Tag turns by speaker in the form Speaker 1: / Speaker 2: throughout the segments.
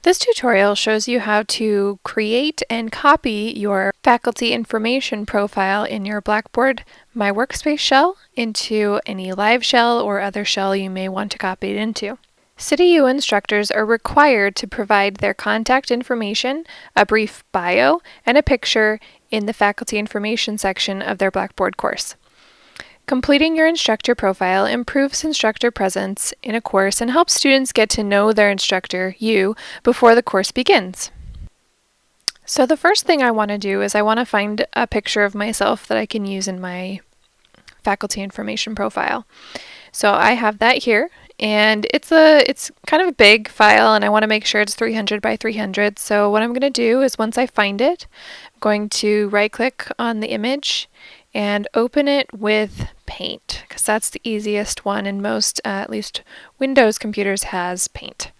Speaker 1: This tutorial shows you how to create and copy your faculty information profile in your Blackboard My Workspace shell into any live shell or other shell you may want to copy it into. CityU instructors are required to provide their contact information, a brief bio, and a picture in the faculty information section of their Blackboard course. Completing your instructor profile improves instructor presence in a course and helps students get to know their instructor, you, before the course begins. So the first thing I want to do is I want to find a picture of myself that I can use in my faculty information profile. So I have that here, and it's kind of a big file, and I want to make sure it's 300 by 300. So what I'm going to do is once I find it, I'm going to right-click on the image and open it with Paint, because that's the easiest one, and most, at least Windows computers, has Paint.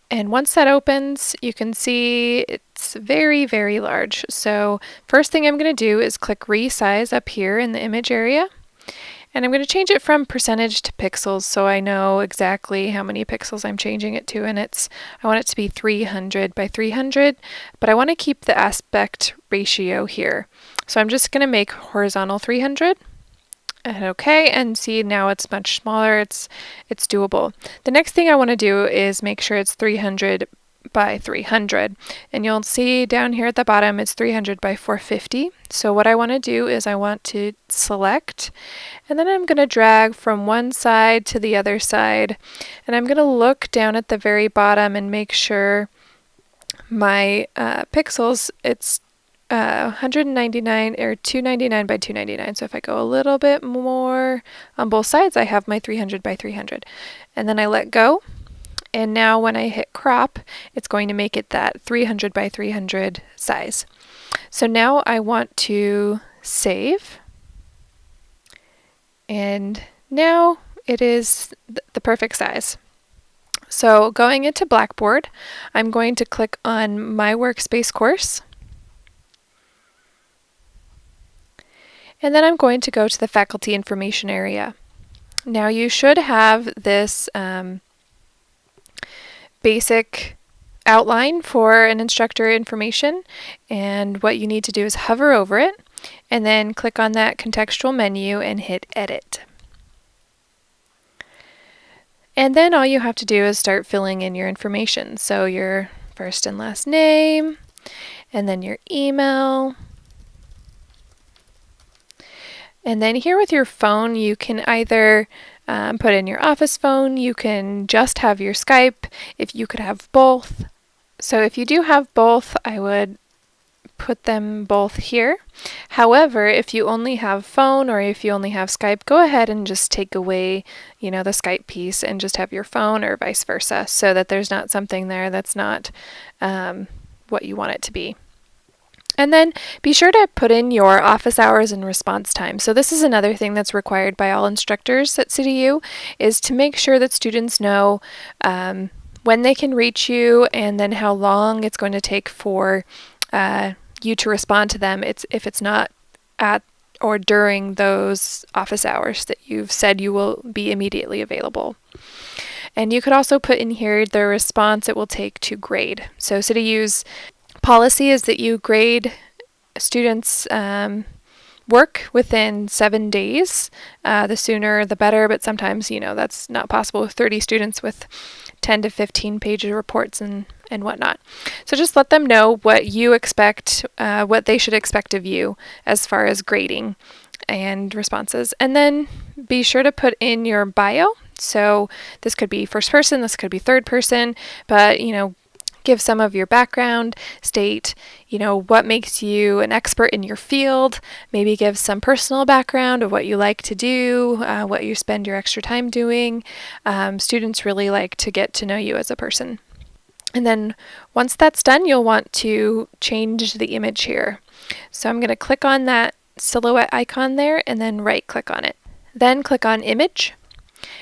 Speaker 1: And once that opens, you can see it's very, very large. So first thing I'm going to do is click Resize up here in the image area. And I'm going to change it from percentage to pixels so I know exactly how many pixels I'm changing it to. And I want it to be 300 by 300, but I want to keep the aspect ratio here. So I'm just going to make horizontal 300. And okay, and see now it's much smaller, it's doable. The next thing I want to do is make sure it's 300 by 300, and you'll see down here at the bottom it's 300 by 450. So what I want to do is I want to select, and then I'm going to drag from one side to the other side, and I'm going to look down at the very bottom and make sure my pixels, it's 199 or 299 by 299. So if I go a little bit more on both sides, I have my 300 by 300. And then I let go. And now when I hit crop, it's going to make it that 300 by 300 size. So now I want to save. And now it is the perfect size. So going into Blackboard, I'm going to click on My Workspace course. And then I'm going to go to the faculty information area. Now you should have this basic outline for an instructor information, and what you need to do is hover over it and then click on that contextual menu and hit edit. And then all you have to do is start filling in your information. So your first and last name, and then your email. And then here with your phone, you can either put in your office phone, you can just have your Skype, if you could have both. So if you do have both, I would put them both here. However, if you only have phone or if you only have Skype, go ahead and just take away, the Skype piece and just have your phone, or vice versa, so that there's not something there that's not what you want it to be. And then be sure to put in your office hours and response time. So this is another thing that's required by all instructors at CityU, is to make sure that students know when they can reach you, and then how long it's going to take for you to respond to them if it's not at or during those office hours that you've said you will be immediately available. And you could also put in here the response it will take to grade. So CityU's policy is that you grade students' work within 7 days. The sooner the better, but sometimes that's not possible with 30 students with 10 to 15 page reports and whatnot. So just let them know what you expect, what they should expect of you as far as grading and responses. And then be sure to put in your bio. So this could be first person, this could be third person, but give some of your background, state, what makes you an expert in your field, maybe give some personal background of what you like to do, what you spend your extra time doing. Students really like to get to know you as a person. And then once that's done, you'll want to change the image here. So I'm going to click on that silhouette icon there and then right click on it. Then click on Image,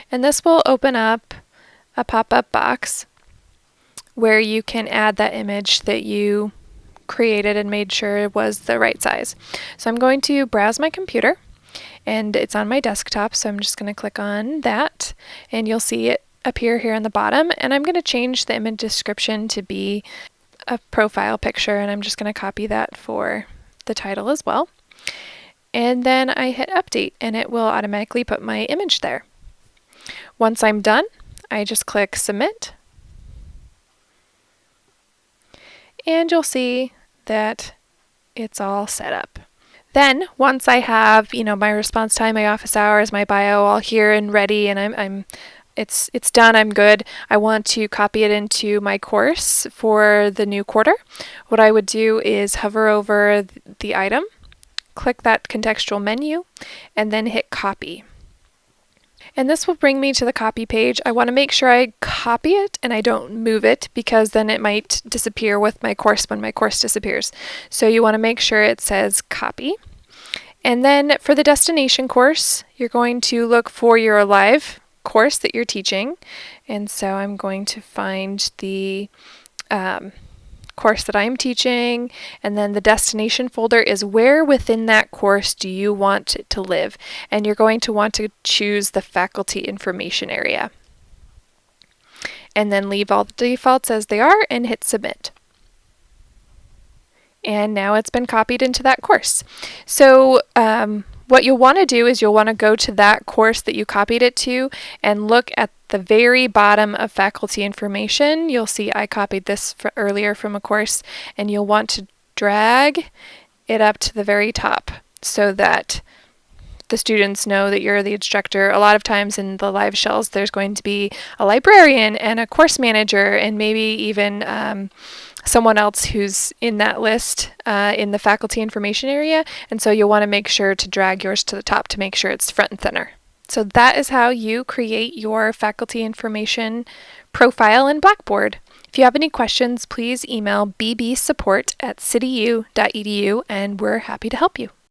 Speaker 1: and this will open up a pop-up box where you can add that image that you created and made sure it was the right size. So I'm going to browse my computer, and it's on my desktop, so I'm just going to click on that, and you'll see it appear here in the bottom, and I'm going to change the image description to be a profile picture, and I'm just going to copy that for the title as well. And then I hit update, and it will automatically put my image there. Once I'm done, I just click submit, and you'll see that it's all set up. Then once I have, my response time, my office hours, my bio all here and ready, and it's done, I'm good, I want to copy it into my course for the new quarter. What I would do is hover over the item, click that contextual menu, and then hit copy. And this will bring me to the copy page. I want to make sure I copy it and I don't move it, because then it might disappear with my course when my course disappears. So you want to make sure it says copy. And then for the destination course, you're going to look for your live course that you're teaching. And so I'm going to find the course that I'm teaching, and then the destination folder is where within that course do you want it to live, and you're going to want to choose the faculty information area, and then leave all the defaults as they are and hit submit. And now it's been copied into that course. So what you'll want to do is you'll want to go to that course that you copied it to and look at the very bottom of faculty information. You'll see I copied this earlier from a course, and you'll want to drag it up to the very top so that the students know that you're the instructor. A lot of times in the live shells, there's going to be a librarian and a course manager, and maybe even someone else who's in that list in the faculty information area, and so you'll want to make sure to drag yours to the top to make sure it's front and center. So that is how you create your faculty information profile in Blackboard. If you have any questions, please email bbsupport@cityu.edu, and we're happy to help you.